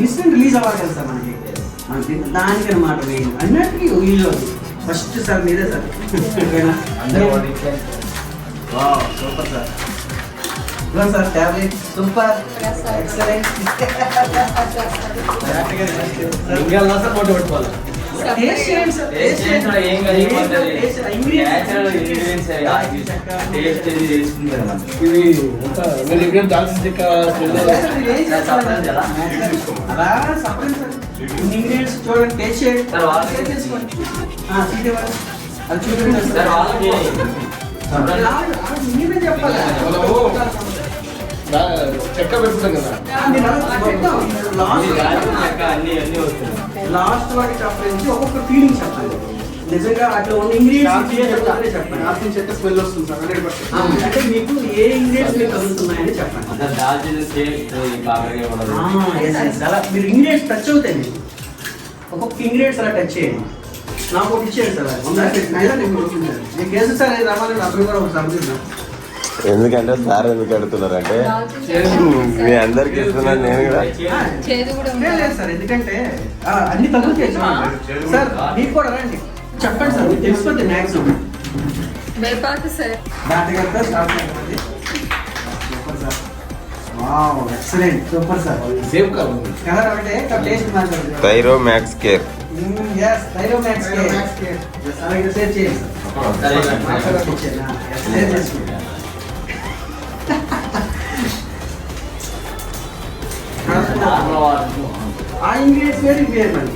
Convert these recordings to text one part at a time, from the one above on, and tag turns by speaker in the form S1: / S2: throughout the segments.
S1: Instant release అవ్వాలి కదా sir మనకి దానికి అనమాట మెయిన్ అన్నట్టు వీళ్ళు ఫస్ట్ సార్ మీరే sir super sir sir tablet super excellent పెట్టుకోవాలి ఇంగ్రీడియంట్స్ చూడండి టేస్ట్ చేయండి అది చూడండి చెప్పాలి
S2: చెక్క పెట్టుకుంటాం కదా
S1: లాస్ట్ వాటికి అప్పటి ఒక్కొక్క ఫీలింగ్ చెప్పాలి నిజంగా అట్లా ఉన్న ఇంగ్రీడియంట్స్ చెప్పండి
S2: చెక్క స్మెల్ వస్తుంది సార్ 100%.
S1: అంటే మీకు ఏ ఇంగ్రీడియంట్స్ మీకు కలుగుతున్నాయని చెప్పండి అలా మీరు ఇంగ్రీడియంట్స్ టచ్ అవుతాయి మీకు ఒక్కొక్క ఇంగ్రీడియంట్స్ అలా టచ్ చేయండి నాకు ఒకటి ఇచ్చేయండి సార్ మీకు కేసు సార్ రావాలని అప్పుడు కూడా ఒకటి అడుగుతున్నా
S3: ఎందుకంటే సార్ ఎందుకు అడుగుతున్నారంటే మీ అందరికి ఇస్తున్నాను నేను కూడా
S1: లేదు సార్ ఎందుకంటే అన్ని తగ్గుతాయి సార్ మీకు కూడా రండి చెప్పండి సార్ మీకు తెలిసిపోతే maximum super sir wow excellent super sir
S2: same కాదు
S1: కలర్ అంటే టేస్ట్ మాత్రం
S3: Thyromax Care
S1: yes Thyromax Care అలాగే షేర్ చేయండి సార్ ఆ ఇంగ్రీడియంట్స్ వేరే వేరు మరి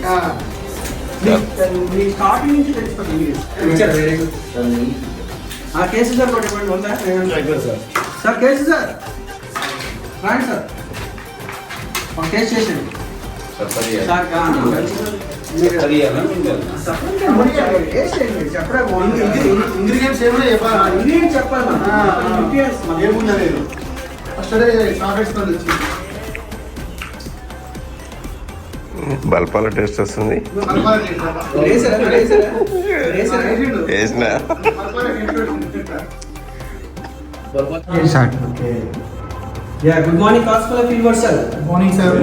S1: మీ స్టార్టింగ్ నుంచి తెలిసిపోతుంది ఇంగ్రీడియంట్స్ ఆ కేసు సార్ ఒకటి ఇవ్వండి ఉందా సార్ కేసు సార్ రాండి సార్ ఒక టేస్ట్ చేసేది సార్
S2: ఇంగ్రీడియంట్స్ ఏమైనా చెప్పాలి
S1: ఇంగ్రీడియంట్స్ చెప్పాలి
S2: ఏముందా లేదు ఫస్ట్ చాక్లెట్స్ వచ్చింది
S3: బల్పాల టేస్ట్ వస్తుంది వేసిన
S1: గుడ్ మార్నింగ్ కాస్కోల universal
S2: morning sir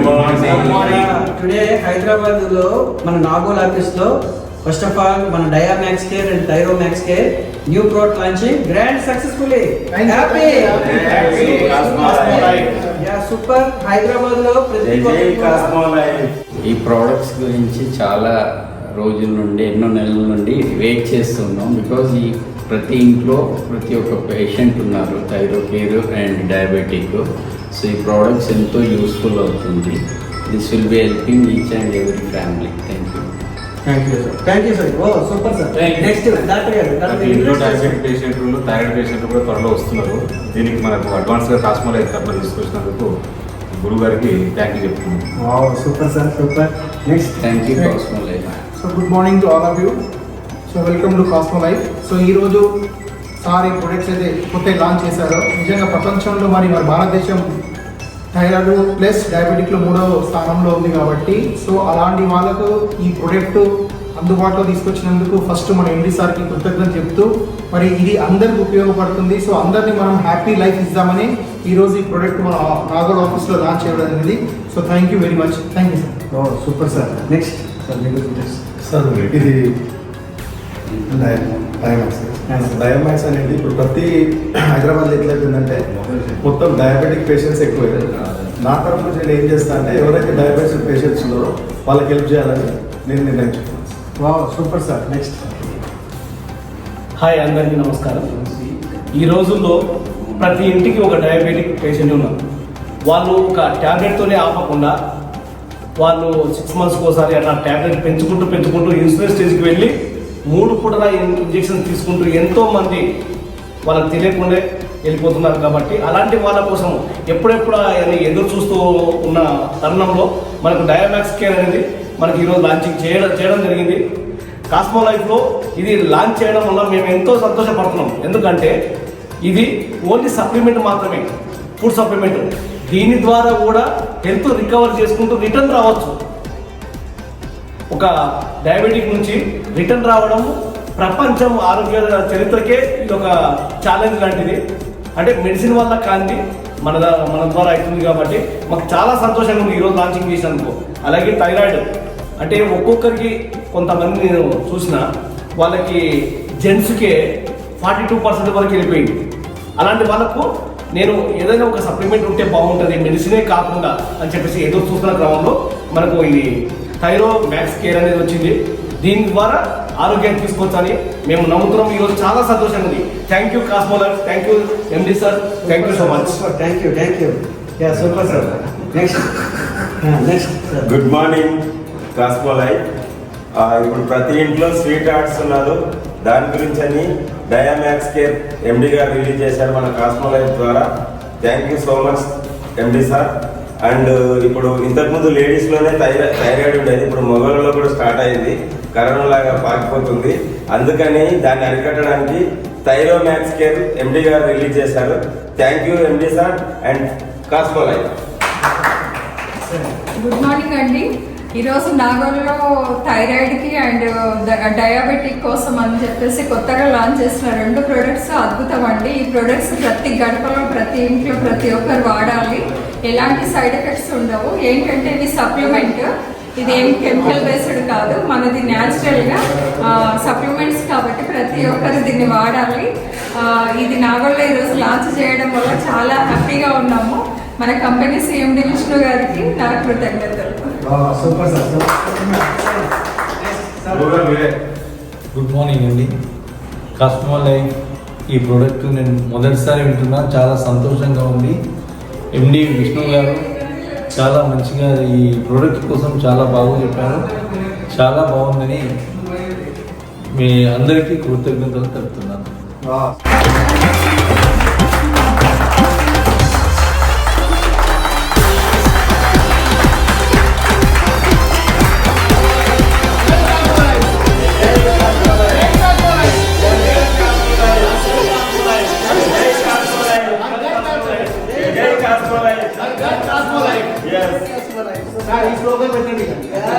S1: today Hyderabad లో మన నాగోల్ ఆఫీస్ లో ఫస్ట్ ఆఫ్ ఆల్ మన Diamax Care and Thyromax Care new product launching grand successfully happy super Hyderabad లో
S4: ఈ ప్రోడక్ట్స్ గురించి చాలా రోజుల నుండి ఎన్నో నెలల నుండి వెయిట్ చేస్తున్నాం బికాజ్ ఈ ప్రతి ఇంట్లో ప్రతి ఒక్క పేషెంట్ ఉన్నారు థైరోకేర్ అండ్ డయాబెటిక్ సో ఈ ప్రోడక్ట్స్ ఎంతో యూస్ఫుల్ అవుతుంది this will be helping each and every family
S1: thank you sir oh super sir next doctor గారు
S5: డయాబెటిక్ పేషెంట్లు థైరాయిడ్ పేషెంట్లు కూడా త్వరలో వస్తున్నారు దీనికి మనకు అడ్వాన్స్గా కాస్మోల్ తప్ప తీసుకొచ్చినందుకు గురువు గారికి థ్యాంక్ యూ చెప్తున్నాను
S1: super sir super next
S4: thank you Cosmolife.
S2: So good morning to all of you. So welcome to cosmo life. So ఈరోజు సార్ ఈ ప్రొడక్ట్స్ అయితే కొత్త లాంచ్ చేశారో నిజంగా ప్రపంచంలో మరి భారతదేశం థైరాయిడ్ ప్లస్ డయాబెటిక్లో 3వ స్థానంలో ఉంది కాబట్టి సో అలాంటి వాళ్ళకు ఈ ప్రోడక్ట్ అందుబాటులో తీసుకొచ్చినందుకు ఫస్ట్ మన ఎండి సార్కి కృతజ్ఞత చెప్తూ మరి ఇది అందరికి ఉపయోగపడుతుంది. సో అందరినీ మనం హ్యాపీ లైఫ్ ఇద్దామని ఈరోజు ఈ ప్రోడక్ట్ మన నాగోల్ ఆఫీస్లో లాంచ్ చేయడం జరిగింది. So thank you very much. Thank you sir.
S1: Oh super sir next
S6: sir ఇది డయామాక్స్ అనేది ఇప్పుడు ప్రతి హైదరాబాద్లో ఎట్లయిపోయిందంటే మొత్తం డయాబెటిక్ పేషెంట్స్ ఎక్కువ. నా తరఫు నుంచి నేను ఏం చేస్తాను అంటే ఎవరైతే డయాబెటిక్ పేషెంట్స్ ఉన్నారో వాళ్ళకి హెల్ప్ చేయాలని నేను నిర్ణయించుకున్నాను.
S1: Wow super sir next
S7: hi అందరికీ నమస్కారం. ఈ రోజుల్లో ప్రతి ఇంటికి ఒక డయాబెటిక్ పేషెంట్ ఉన్నారు. వాళ్ళు ఒక ట్యాబ్లెట్తోనే ఆపకుండా వాళ్ళు 6 monthsకి ఒకసారి అట్లా ట్యాబ్లెట్ పెంచుకుంటూ ఇన్సులిన్ స్టేజ్కి వెళ్ళి 3 పూటల ఇంజెక్షన్ తీసుకుంటూ ఎంతోమంది వాళ్ళకి తెలియకుండా వెళ్ళిపోతున్నారు. కాబట్టి అలాంటి వాళ్ళ కోసం ఎప్పుడెప్పుడు అని ఎదురు చూస్తూ ఉన్న తరుణంలో మనకు డయామాక్స్ కేర్ అనేది మనకి ఈరోజు లాంచింగ్ చేయడం జరిగింది. కాస్మో లైఫ్లో ఇది లాంచ్ చేయడం వల్ల మేము ఎంతో సంతోషపడుతున్నాం. ఎందుకంటే ఇది ఓన్లీ సప్లిమెంట్ మాత్రమే, ఫుడ్ సప్లిమెంట్. దీని ద్వారా కూడా హెల్త్ రికవర్ చేసుకుంటూ రిటర్న్ రావచ్చు. ఒక డయాబెటిక్ నుంచి రిటర్న్ రావడం ప్రపంచం ఆరోగ్య చరిత్రకే ఇది ఒక ఛాలెంజ్ లాంటిది. అంటే మెడిసిన్ వల్ల కాంతి మన ద్వారా అవుతుంది కాబట్టి మాకు చాలా సంతోషంగా ఉంది ఈరోజు లాంచింగ్ చేసినందుకు. అలాగే థైరాయిడ్ అంటే ఒక్కొక్కరికి కొంతమంది నేను చూసిన వాళ్ళకి జెంట్స్కే 42% వరకు వెళ్ళిపోయింది. అలాంటి వాళ్ళకు నేను ఏదైనా ఒక సప్లిమెంట్ ఉంటే బాగుంటుంది, మెడిసినే కాకుండా అని చెప్పేసి ఎదురు చూస్తున్న క్రమంలో మనకు ఇది థైరో మ్యాక్స్ కేర్ అనేది వచ్చింది. దీని ద్వారా ఆరోగ్యాన్ని తీసుకోవచ్చని మేము నమ్ముతున్నాం. ఈరోజు చాలా సంతోషంగా ఉంది. Thank you cosmo life, thank you MD sir, thank you so much.
S1: Thank you yeah super sir. Next
S3: good morning cosmo life. ఇప్పుడు ప్రతి ఇంట్లో స్వీట్ హార్ట్స్ ఉన్నారు. దాని గురించి అని డయామాక్స్ కేర్ ఎండి గారు రిలీజ్ చేశారు మన కాస్మో లైఫ్ ద్వారా. Thank you so much MD sir. And ఇప్పుడు ఇంతకుముందు లేడీస్లోనే థైరాయిడ్ ఉండేది, ఇప్పుడు మగవాళ్ళలో కూడా స్టార్ట్ అయింది, కరోనా లాగా పాకిపోతుంది. అందుకని దాన్ని అరికట్టడానికి థైరో మ్యాక్స్ కేర్ ఎండి గారు రిలీజ్ చేశారు. Thank you MD sir and cosmo life.
S8: Good morning అండి. ఈరోజు నాగోల్లో థైరాయిడ్కి అండ్ డయాబెటిక్ కోసం అని చెప్పేసి కొత్తగా లాంచ్ చేసిన 2 ప్రొడక్ట్స్ అద్భుతం అండి. ఈ ప్రొడక్ట్స్ ప్రతి గడపలో ప్రతి ఇంట్లో ప్రతి ఒక్కరు వాడాలి. ఎలాంటి సైడ్ ఎఫెక్ట్స్ ఉండవు. ఏంటంటే ఇది సప్లిమెంట్, ఇది ఏం కెమికల్ బేస్డ్ కాదు, మనది న్యాచురల్గా సప్లిమెంట్స్ కాబట్టి ప్రతి ఒక్కరు దీన్ని వాడాలి. ఇది నాగోల్లో ఈరోజు లాంచ్ చేయడం వల్ల చాలా హ్యాపీగా ఉన్నాము. మన కంపెనీ సిఎండి విష్ణు గారికి నా కృతజ్ఞతలు.
S1: Super sir.
S9: గుడ్ మార్నింగ్ అండి. కాస్మో లైఫ్ ఈ ప్రోడక్ట్ నేను మొదటిసారి వింటున్నా, చాలా సంతోషంగా ఉంది. ఎండి విష్ణు గారు చాలా మంచిగా ఈ ప్రోడక్ట్ కోసం చాలా బాగా చెప్పారు. చాలా బాగుందని మీ అందరికీ కృతజ్ఞతలు తెలుపుతున్నాను.